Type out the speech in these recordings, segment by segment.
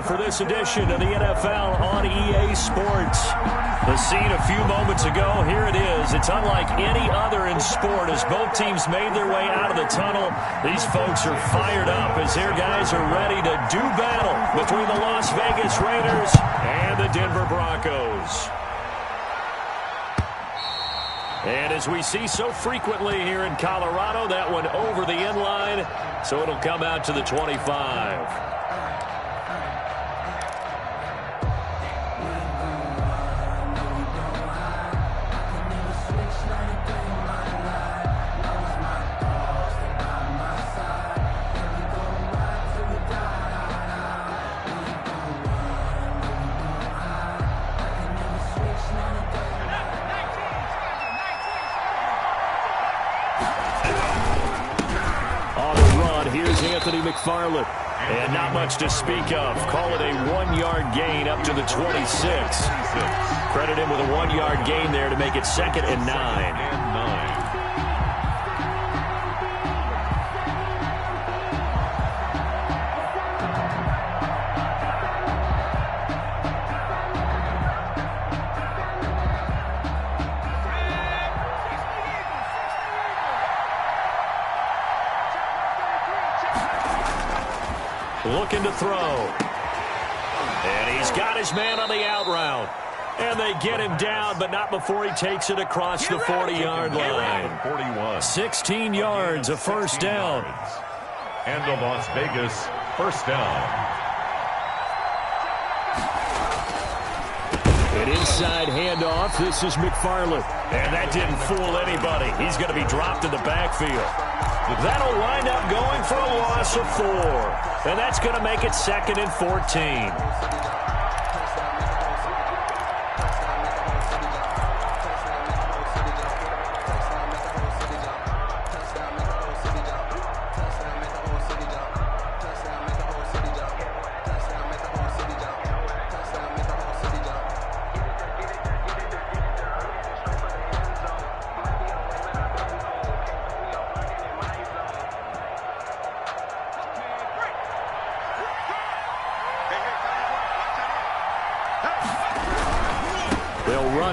for this edition of the NFL on EA Sports. The scene a few moments ago, here it is. It's unlike any other in sport as both teams made their way out of the tunnel. These folks are fired up as their guys are ready to do battle between the Las Vegas Raiders and the Denver Broncos. And as we see so frequently here in Colorado, that one over the end line, so it'll come out to the 25. McFarland. And not much to speak of. Call it a 1-yard gain up to the 26. Credit him with a 1-yard gain there to make it 2nd and 9. Looking to throw. And he's got his man on the out route. And they get him down, but not before he takes it across the 40-yard line. 41. 16 yards, a first down. And the Las Vegas first down. An inside handoff. This is McFarland. And that didn't fool anybody. He's going to be dropped in the backfield. That'll wind up going for a loss of 4. And that's going to make it 2nd and 14.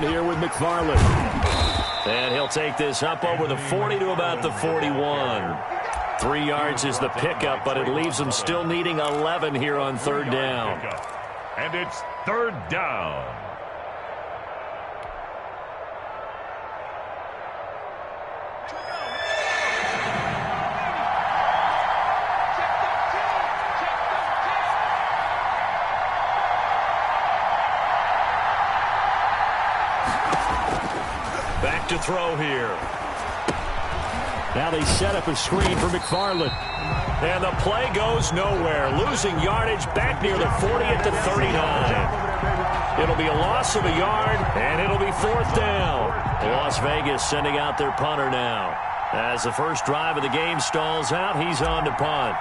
Here with McFarland. And he'll take this up over the 40 to about the 41. 3 yards is the pickup, but it leaves them still needing 11 here on 3rd down. And it's 3rd down. To throw here. Now they set up a screen for McFarland. And the play goes nowhere. Losing yardage back near the 40 at the 39. It'll be a loss of a yard, and it'll be 4th down. Las Vegas sending out their punter now. As the first drive of the game stalls out, he's on to punt.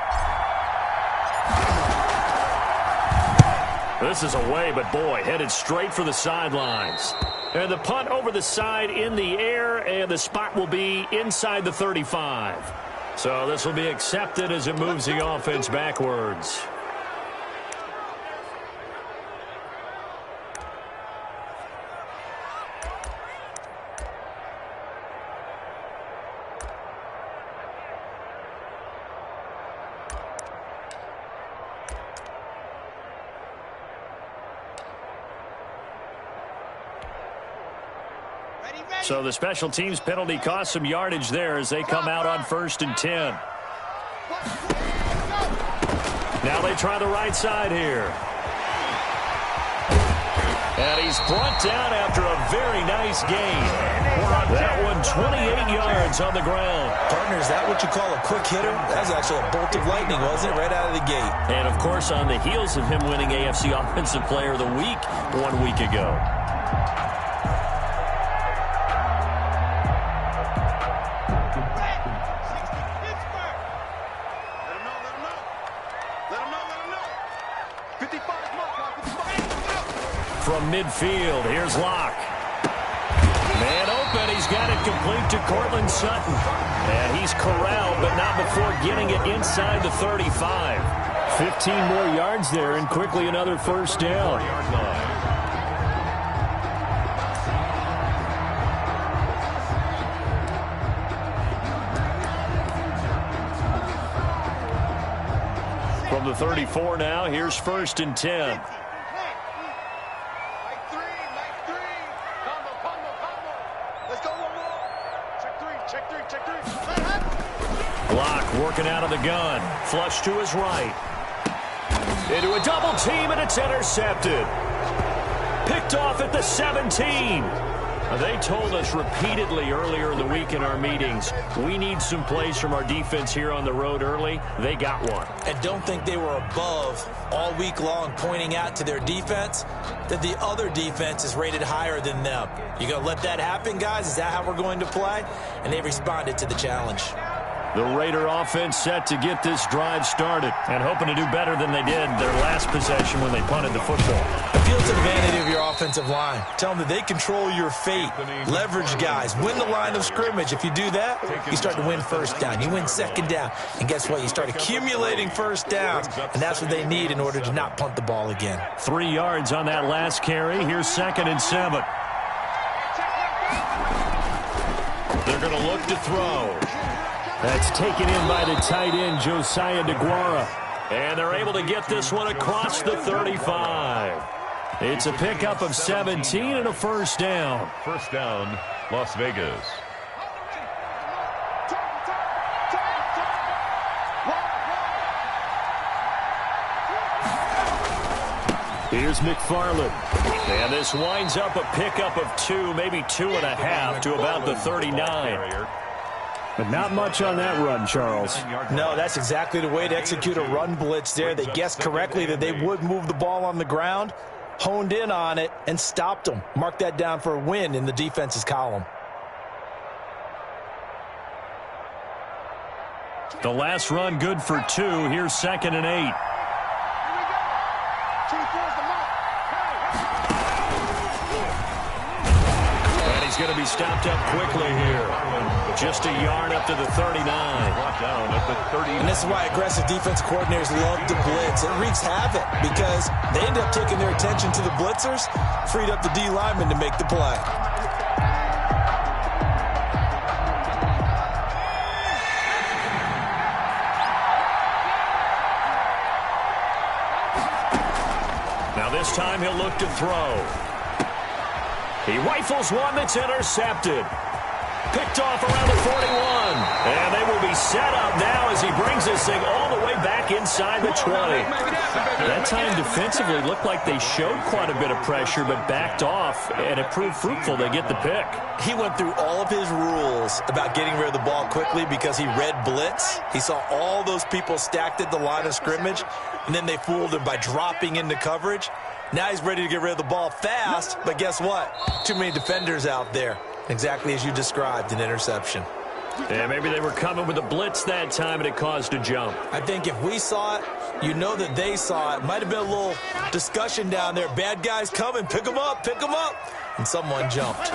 This is away, but boy, headed straight for the sidelines. And the punt over the side in the air, and the spot will be inside the 35. So this will be accepted as it moves the offense backwards. So the special teams penalty cost some yardage there as they come out on 1st and 10. Now they try the right side here. And he's brought down after a very nice gain. That one 28 yards on the ground. Partner, is that what you call a quick hitter? That was actually a bolt of lightning, wasn't it? Right out of the gate. And, of course, on the heels of him winning AFC Offensive Player of the Week 1 week ago. From midfield, here's Locke. Man open, he's got it complete to Cortland Sutton. And he's corralled, but not before getting it inside the 35. 15 more yards there and quickly another first down. From the 34 now, here's 1st and 10. Block working out of the gun. Flush to his right. Into a double team, and it's intercepted. Picked off at the 17. They told us repeatedly earlier in the week in our meetings, we need some plays from our defense here on the road early. They got one. And don't think they were above all week long pointing out to their defense that the other defense is rated higher than them. You going to let that happen, guys? Is that how we're going to play? And they responded to the challenge. The Raider offense set to get this drive started and hoping to do better than they did their last possession when they punted the football. Appeal to the vanity of your offensive line. Tell them that they control your fate. Leverage guys. Win the line of scrimmage. If you do that, you start to win first down. You win second down. And guess what? You start accumulating first downs. And that's what they need in order to not punt the ball again. 3 yards on that last carry. Here's 2nd and 7. They're going to look to throw. That's taken in by the tight end, Josiah DeGuara. And they're able to get this one across the 35. It's a pickup of 17 and a first down. First down, Las Vegas. Here's McFarland. And this winds up a pickup of 2, maybe 2.5 to about the 39. But not much on that run, Charles. No, that's exactly the way to execute a run blitz there. They guessed correctly that they would move the ball on the ground, honed in on it, and stopped them. Mark that down for a win in the defense's column. The last run good for 2. Here's 2nd and 8. And he's going to be stopped up quickly here. Just a yard up to the 39. And this is why aggressive defense coordinators love to blitz. It wreaks havoc because they end up taking their attention to the blitzers, freed up the D lineman to make the play. Now this time he'll look to throw. He rifles one that's intercepted. Picked off around the 41. And they will be set up now as he brings this thing all the way back inside the 20. That time defensively looked like they showed quite a bit of pressure but backed off, and it proved fruitful. They get the pick. He went through all of his rules about getting rid of the ball quickly because he read blitz. He saw all those people stacked at the line of scrimmage, and then they fooled him by dropping into coverage. Now he's ready to get rid of the ball fast, but guess what? Too many defenders out there. Exactly as you described, an interception. Yeah, maybe they were coming with a blitz that time, and it caused a jump. I think if we saw it, you know that they saw it. Might have been a little discussion down there. Bad guys coming. Pick them up. Pick them up. And someone jumped.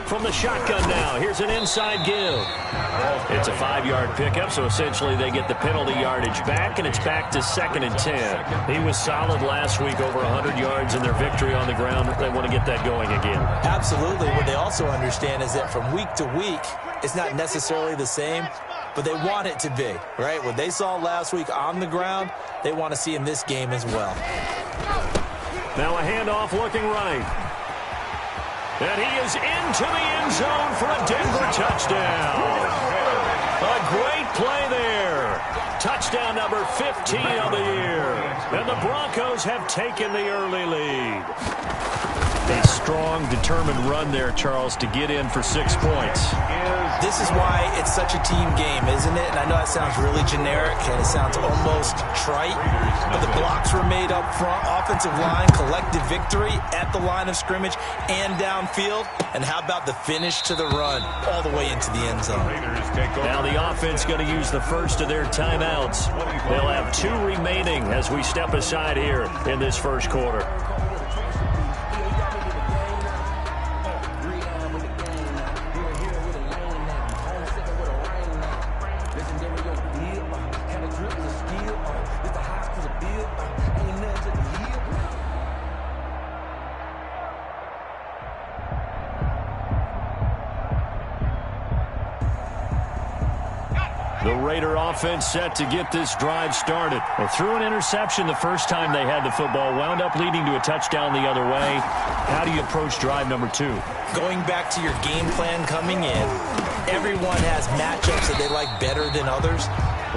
From the shotgun now, here's an inside give. It's a 5-yard pickup, so essentially they get the penalty yardage back, and it's back to 2nd and 10. He was solid last week, over 100 yards in their victory on the ground. They want to get that going again. Absolutely. What they also understand is that from week to week, it's not necessarily the same, but they want it to be, right? What they saw last week on the ground, they want to see in this game as well. Now a handoff looking right. And he is into the end zone for a Denver touchdown. A great play there. Touchdown number 15 of the year. And the Broncos have taken the early lead. A strong, determined run there, Charles, to get in for 6 points. This is why it's such a team game, isn't it? And I know that sounds really generic and it sounds almost trite, but the blocks were made up front, offensive line, collective victory at the line of scrimmage and downfield. And how about the finish to the run all the way into the end zone? Now the offense going to use the first of their timeouts. They'll have 2 remaining as we step aside here in this first quarter. Raider offense set to get this drive started. They threw an interception the first time they had the football, wound up leading to a touchdown the other way. How do you approach drive number 2? Going back to your game plan coming in, everyone has matchups that they like better than others,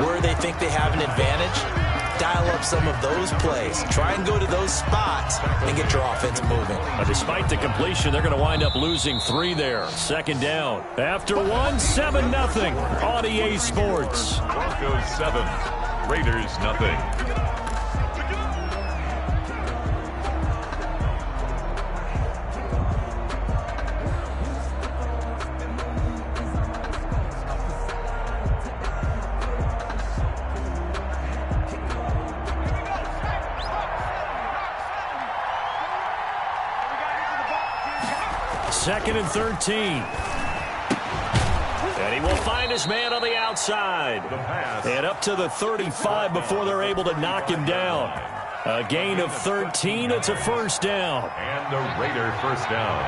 where they think they have an advantage. Dial up some of those plays. Try and go to those spots and get your offense moving. Despite the completion, they're going to wind up losing 3 there. Second down. After 1, 7-0 on EA Sports. Broncos 7, Raiders nothing. Second and 13. And he will find his man on the outside. And up to the 35 before they're able to knock him down. A gain of 13. It's a first down. And the Raider first down.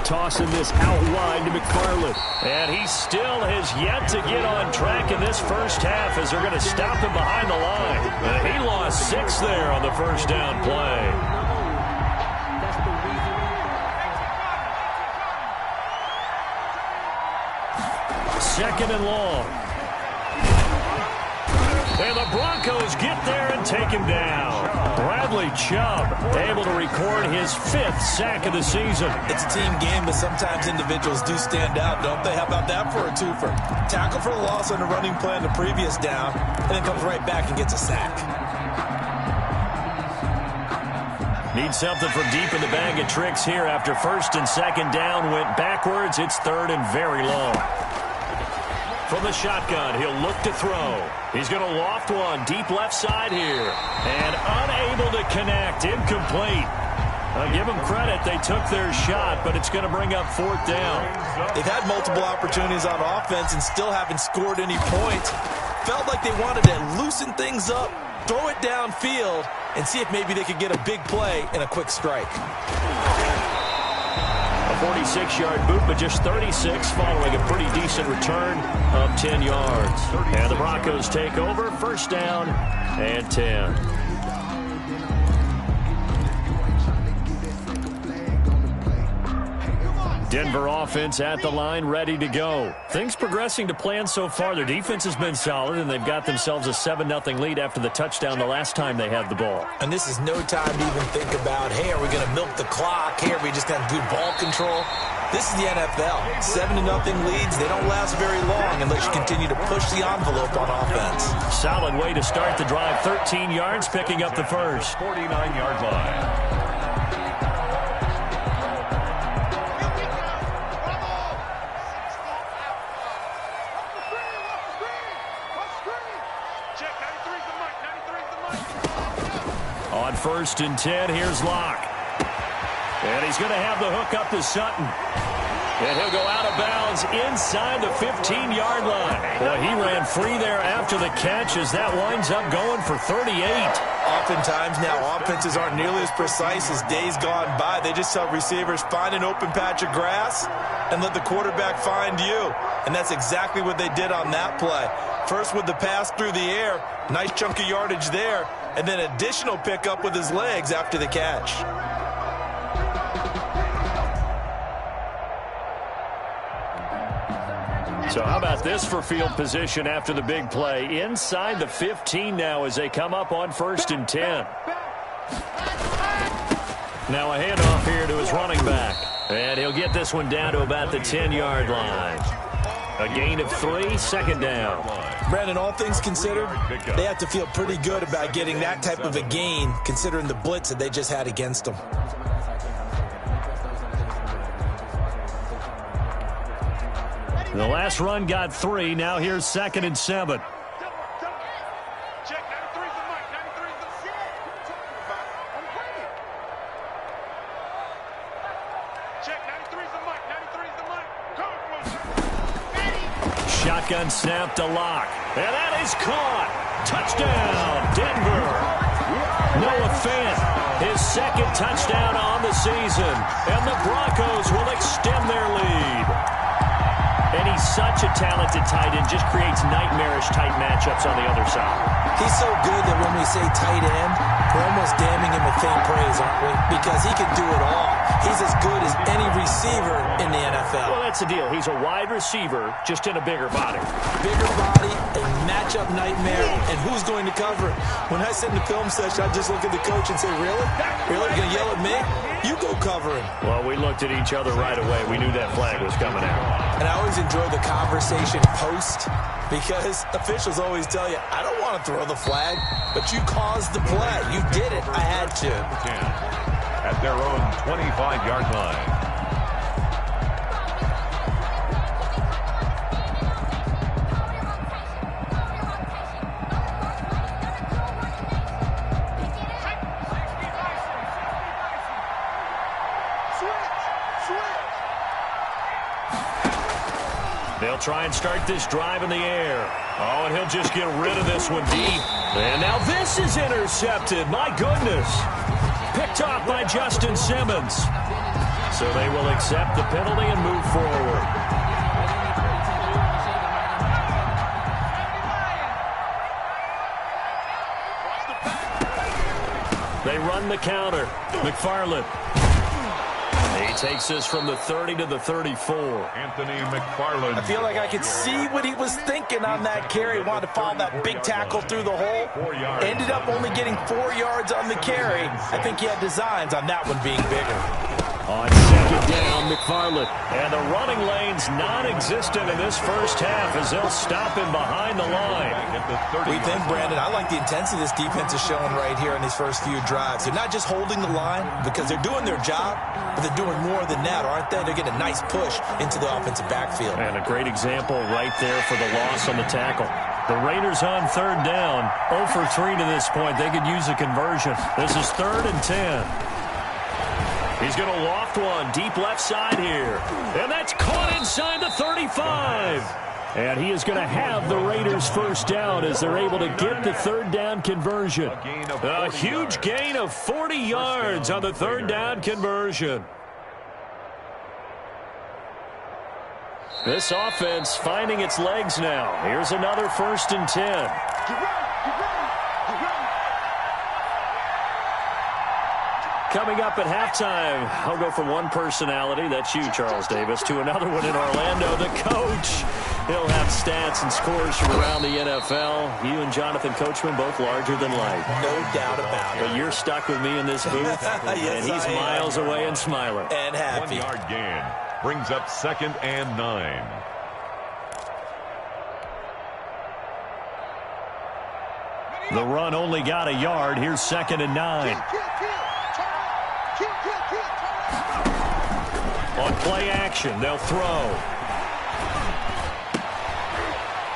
Tossing this out wide to McFarland. And he still has yet to get on track in this first half as they're going to stop him behind the line. And he lost 6 there on the first down play. Second and long. And the Broncos get there and take him down. Bradley Chubb able to record his 5th sack of the season. It's a team game, but sometimes individuals do stand out, don't they? How about that for a twofer? Tackle for a loss on the running play on the previous down, and then comes right back and gets a sack. Need something from deep in the bag of tricks here after first and second down went backwards. It's third and very long. From the shotgun, he'll look to throw. He's going to loft one deep left side here. And unable to connect. Incomplete. I'll give them credit. They took their shot, but it's going to bring up 4th down. They've had multiple opportunities on offense and still haven't scored any points. Felt like they wanted to loosen things up, throw it downfield, and see if maybe they could get a big play and a quick strike. 46-yard boot, but just 36 following a pretty decent return of 10 yards. And the Broncos take over, first down and 10. Denver offense at the line, ready to go. Things progressing to plan so far. Their defense has been solid, and they've got themselves a 7-0 lead after the touchdown the last time they had the ball. And this is no time to even think about, hey, are we going to milk the clock? Hey, are we just going to do ball control? This is the NFL. 7-0 leads, they don't last very long unless you continue to push the envelope on offense. Solid way to start the drive. 13 yards, picking up the first. 49-yard line. On first and 10, here's Locke. And he's going to have the hook up to Sutton. And he'll go out of bounds inside the 15-yard line. Boy, he ran free there after the catch as that winds up going for 38. Oftentimes now, offenses aren't nearly as precise as days gone by. They just tell receivers, find an open patch of grass and let the quarterback find you. And that's exactly what they did on that play. First with the pass through the air, nice chunk of yardage there, and then additional pickup with his legs after the catch. So how about this for field position after the big play? Inside the 15 now as they come up on first and 10. Now a handoff here to his running back. And he'll get this one down to about the 10-yard line. A gain of 3, second down. Brandon, all things considered, they have to feel pretty good about getting that type of a gain considering the blitz that they just had against them. The last run got 3. Now here's second and 7. Shotgun snap to Locke. And that is caught. Touchdown, Denver. Noah Fant, his second touchdown on the season. And the Broncos will extend their lead. And he's such a talented tight end, just creates nightmarish-type matchups on the other side. He's so good that when we say tight end, we're almost damning him with faint praise, aren't we? Because he can do it all. He's as good as any receiver in the NFL. Well, that's the deal. He's a wide receiver, just in a bigger body. Bigger body, a matchup nightmare, and who's going to cover it? When I sit in the film session, I just look at the coach and say, really? Really? You're going to yell at me? You go cover him. Well, we looked at each other right away. We knew that flag was coming out. And I always enjoy the conversation post, because officials always tell you, I don't want to throw the flag, but you caused the play. You did it. I had to. At their own 25-yard line. They'll try and start this drive in the air. Oh, and he'll just get rid of this one deep. And now this is intercepted. My goodness. Picked off by Justin Simmons. So they will accept the penalty and move forward. They run the counter. McFarland. He takes this from the 30 to the 34. Anthony McFarland. I feel like I could see what he was thinking on that carry. He wanted to follow that big tackle through the hole. Ended up only getting 4 yards on the carry. I think he had designs on that one being bigger. On second down, McFarland. And the running lane's non-existent in this first half as they'll stop him behind the line. We think, Brandon, I like the intensity this defense is showing right here in these first few drives. They're not just holding the line because they're doing their job, but they're doing more than that, aren't they? They're getting a nice push into the offensive backfield. And a great example right there for the loss on the tackle. The Raiders on third down, 0 for 3 to this point. They could use a conversion. This is 3rd and 10. He's going to loft one deep left side here. And that's caught inside the 35. And he is going to have the Raiders first down as they're able to get the third down conversion. A huge gain of 40 yards on the third down conversion. This offense finding its legs now. Here's another 1st and 10. Coming up at halftime, I'll go from one personality, that's you, Charles Davis, to another one in Orlando, the coach. He'll have stats and scores from around the NFL. You and Jonathan Coachman, both larger than life. No doubt about it. But you're stuck with me in this booth, yes, and he's miles away and smiling. And happy. 1 yard gain brings up 2nd and 9. The run only got a yard. Here's 2nd and 9. On play action, they'll throw.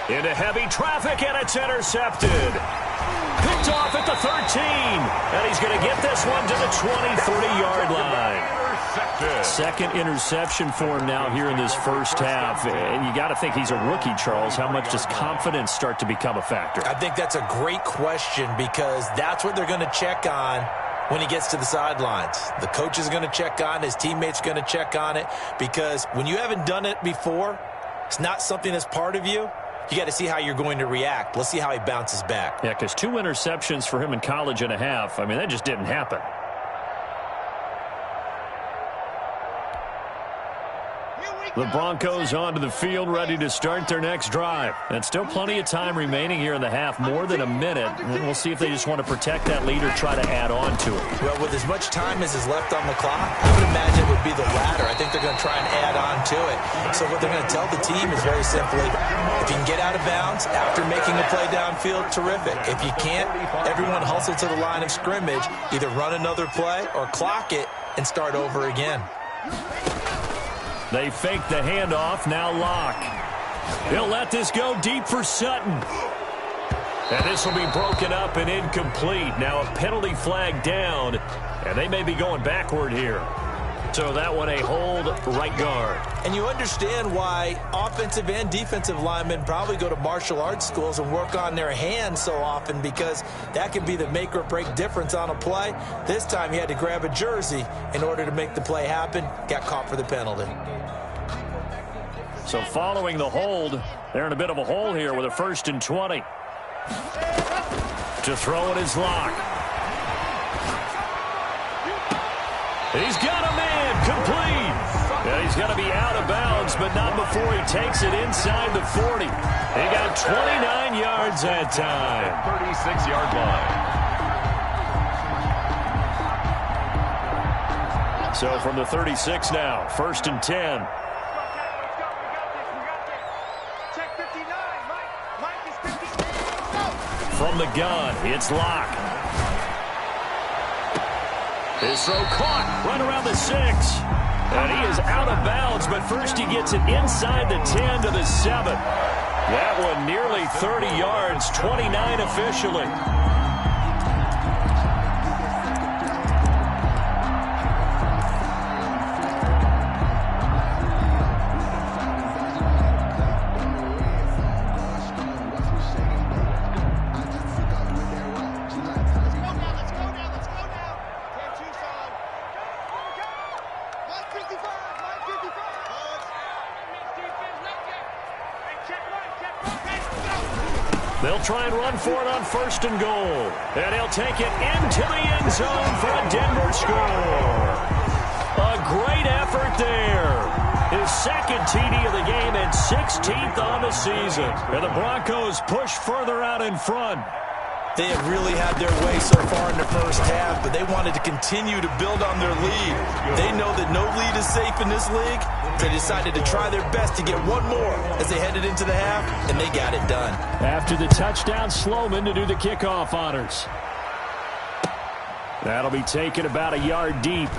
Into heavy traffic, and it's intercepted. Picked off at the 13. And he's going to get this one to the 23-yard line. Second interception for him now here in this first half. And you got to think he's a rookie, Charles. How much does confidence start to become a factor? I think that's a great question because that's what they're going to check on when he gets to the sidelines. The coach is going to check on it. His teammates are going to check on it because when you haven't done it before, it's not something that's part of you. You got to see how you're going to react. Let's see how he bounces back. Yeah, because 2 interceptions for him in college and a half. I mean, that just didn't happen. The Broncos onto the field, ready to start their next drive. And still plenty of time remaining here in the half, more than a minute. And we'll see if they just want to protect that lead or try to add on to it. Well, with as much time as is left on the clock, I would imagine it would be the latter. I think they're going to try and add on to it. So what they're going to tell the team is very simply, if you can get out of bounds after making a play downfield, terrific. If you can't, everyone hustle to the line of scrimmage, either run another play or clock it and start over again. They fake the handoff, now Locke. He'll let this go deep for Sutton. And this will be broken up and incomplete. Now a penalty flag down, and they may be going backward here. So that one a hold, right guard. And you understand why offensive and defensive linemen probably go to martial arts schools and work on their hands so often, because that can be the make or break difference on a play. This time he had to grab a jersey in order to make the play happen. Got caught for the penalty. So following the hold, they're in a bit of a hole here with a 1st and 20. To throw it is Locke. He's got a man complete. Yeah, he's going to be out of bounds, but not before he takes it inside the 40. He got 29 yards that time. 36-yard line. So from the 36 now, 1st and 10. From the gun, it's Locke. His throw caught right around the 6. And he is out of bounds, but first he gets it inside the 10 to the 7. That one nearly 30 yards, 29 officially. They'll try and run for it on 1st and goal. And he'll take it into the end zone for a Denver score. A great effort there. His 2nd TD of the game and 16th on the season. And the Broncos push further out in front. They have really had their way so far in the first half, but they wanted to continue to build on their lead. They know that no lead is safe in this league. They decided to try their best to get one more as they headed into the half, and they got it done. After the touchdown, Sloman to do the kickoff honors. That'll be taken about a yard deep.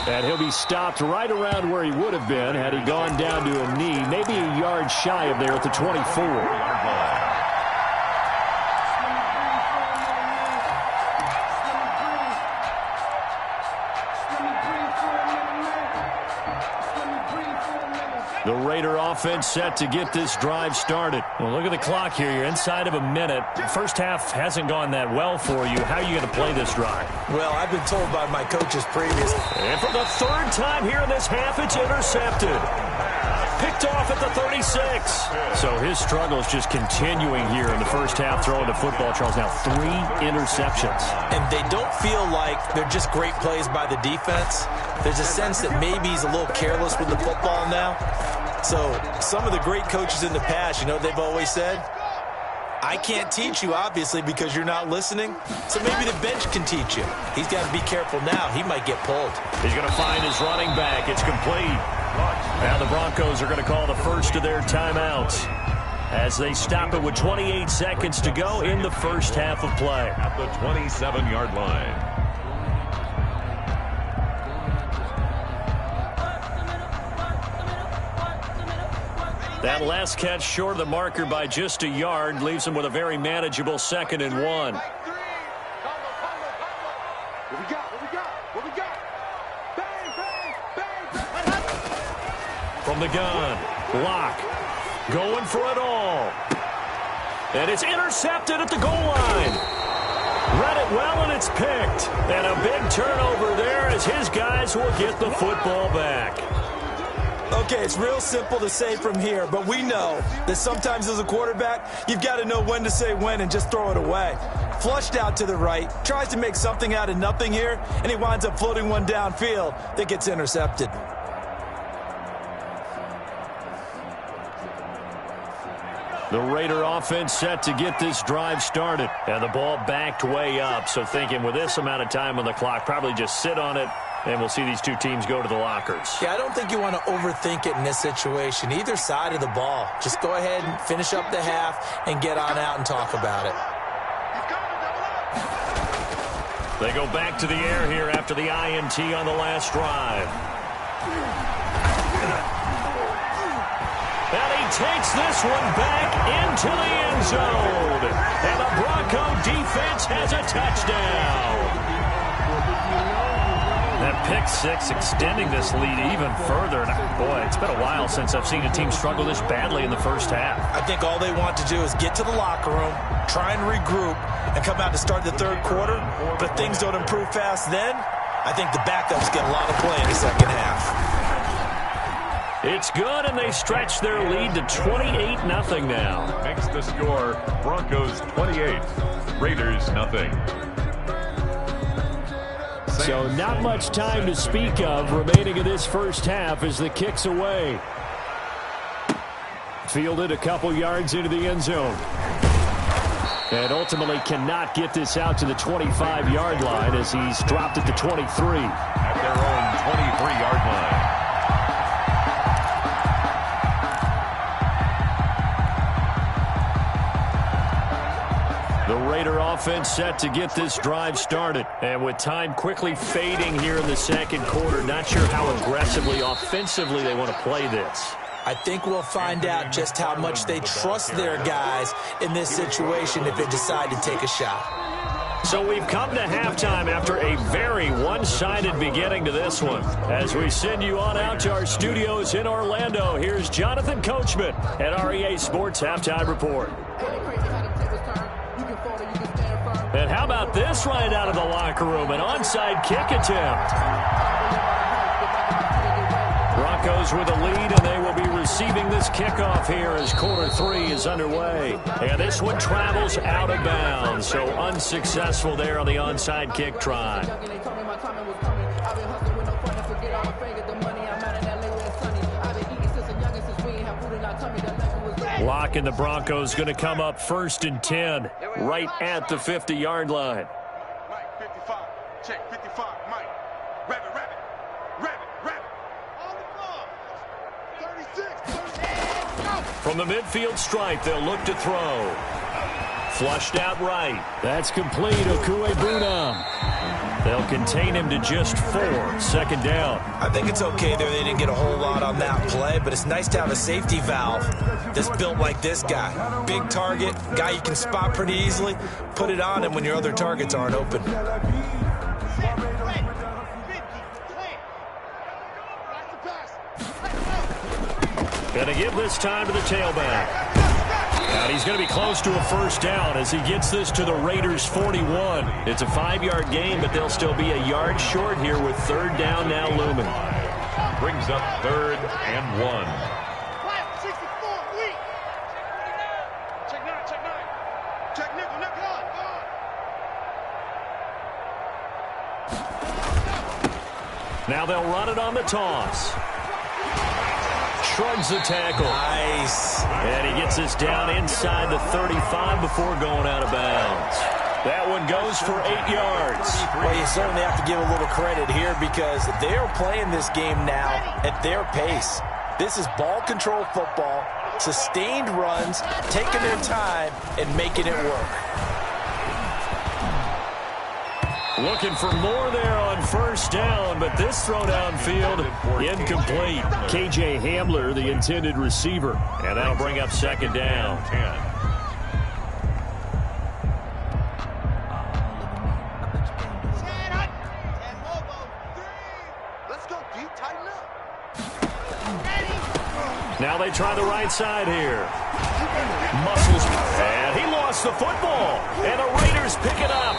And he'll be stopped right around where he would have been had he gone down to a knee, maybe a yard shy of there at the 24. The Raider offense set to get this drive started. Well, look at the clock here. You're inside of a minute. The first half hasn't gone that well for you. How are you going to play this drive? Well, I've been told by my coaches previous. And for the 3rd time here in this half, it's intercepted. Picked off at the 36. So his struggle is just continuing here in the first half throwing the football. Charles, now 3 interceptions. And they don't feel like they're just great plays by the defense. There's a sense that maybe he's a little careless with the football now. So some of the great coaches in the past, you know, they've always said, I can't teach you, obviously, because you're not listening. So maybe the bench can teach you. He's got to be careful now. He might get pulled. He's going to find his running back. It's complete. Now the Broncos are going to call the first of their timeouts as they stop it with 28 seconds to go in the first half of play. At the 27-yard line. That last catch short of the marker by just a yard leaves him with a very manageable 2nd and 1. From the gun, Locke going for it all. And it's intercepted at the goal line. Read it well, and it's picked. And a big turnover there as his guys will get the football back. Okay, it's real simple to say from here, but we know that sometimes as a quarterback, you've got to know when to say when and just throw it away. Flushed out to the right, tries to make something out of nothing here, and he winds up floating one downfield that gets intercepted. The Raider offense set to get this drive started. And the ball backed way up, so thinking with this amount of time on the clock, probably just sit on it, and we'll see these two teams go to the lockers. Yeah, I don't think you want to overthink it in this situation. Either side of the ball. Just go ahead and finish up the half and get on out and talk about it. They go back to the air here after the INT on the last drive. And he takes this one back into the end zone. And the Bronco defense has a touchdown. That pick six extending this lead even further. And boy, it's been a while since I've seen a team struggle this badly in the first half. I think all they want to do is get to the locker room, try and regroup, and come out to start the third quarter. But if things don't improve fast then, I think the backups get a lot of play in the second half. It's good, and they stretch their lead to 28-0 now. Makes the score Broncos 28, Raiders 0. So not much time to speak of remaining in this first half as the kick's away. Fielded a couple yards into the end zone. And ultimately cannot get this out to the 25-yard line as he's dropped at the 23. At their own 23-yard line. The Raider offense set to get this drive started. And with time quickly fading here in the second quarter, not sure how aggressively, offensively they want to play this. I think we'll find out just how much they trust their guys in this situation if they decide to take a shot. So we've come to halftime after a very one-sided beginning to this one. As we send you on out to our studios in Orlando, here's Jonathan Coachman at REA Sports Halftime Report. And how about this right out of the locker room? An onside kick attempt. Broncos with a lead, and they will be receiving this kickoff here as quarter 3 is underway. And this one travels out of bounds, so unsuccessful there on the onside kick try. Lock and the Broncos going to come up 1st and 10, right at the 50-yard line. Mike, 55, check, 55, Mike. Rabbit. On the floor. 36, go. From the midfield stripe, they'll look to throw. Flushed out right. That's complete. Okuebunam. They'll contain him to just 4. 2nd down. I think it's okay there. They didn't get a whole lot on that play, but it's nice to have a safety valve that's built like this guy. Big target, guy you can spot pretty easily. Put it on him when your other targets aren't open. Gonna give this time to the tailback. And he's going to be close to a 1st down as he gets this to the Raiders' 41. It's a 5-yard gain, but they'll still be a yard short here with 3rd down now looming. Brings up 3rd and 1. Check nickel. Now they'll run it on the toss. Shrugs the tackle. Nice. And he gets this down inside the 35 before going out of bounds. That one goes for 8 yards. Well, you certainly have to give a little credit here because they're playing this game now at their pace. This is ball control football, sustained runs, taking their time, and making it work. Looking for more there on 1st down, but this throw downfield incomplete. KJ Hamler, the intended receiver, and that'll bring up 2nd down. Let's go deep, tighten up. Now they try the right side here. Muscles, and he lost the football, and the Raiders pick it up.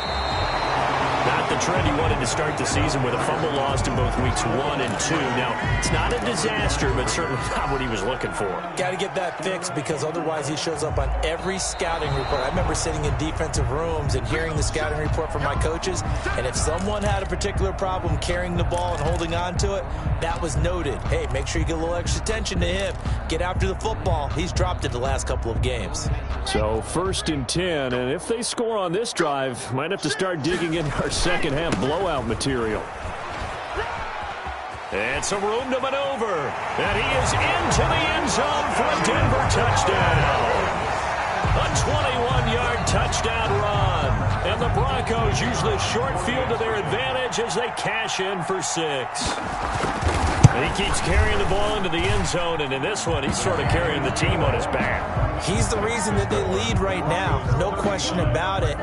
Not the trend he wanted to start the season with, a fumble lost in both weeks 1 and 2. Now, it's not a disaster, but certainly not what he was looking for. Got to get that fixed because otherwise he shows up on every scouting report. I remember sitting in defensive rooms and hearing the scouting report from my coaches, and if someone had a particular problem carrying the ball and holding on to it, that was noted. Hey, make sure you get a little extra attention to him. Get after the football. He's dropped it the last couple of games. So 1st and 10, and if they score on this drive, might have to start digging into our second half blowout material. And some room to maneuver. And he is into the end zone for a Denver touchdown. A 21-yard touchdown run. And the Broncos use the short field to their advantage as they cash in for 6. And he keeps carrying the ball into the end zone, and in this one, he's sort of carrying the team on his back. He's the reason that they lead right now. No question about it.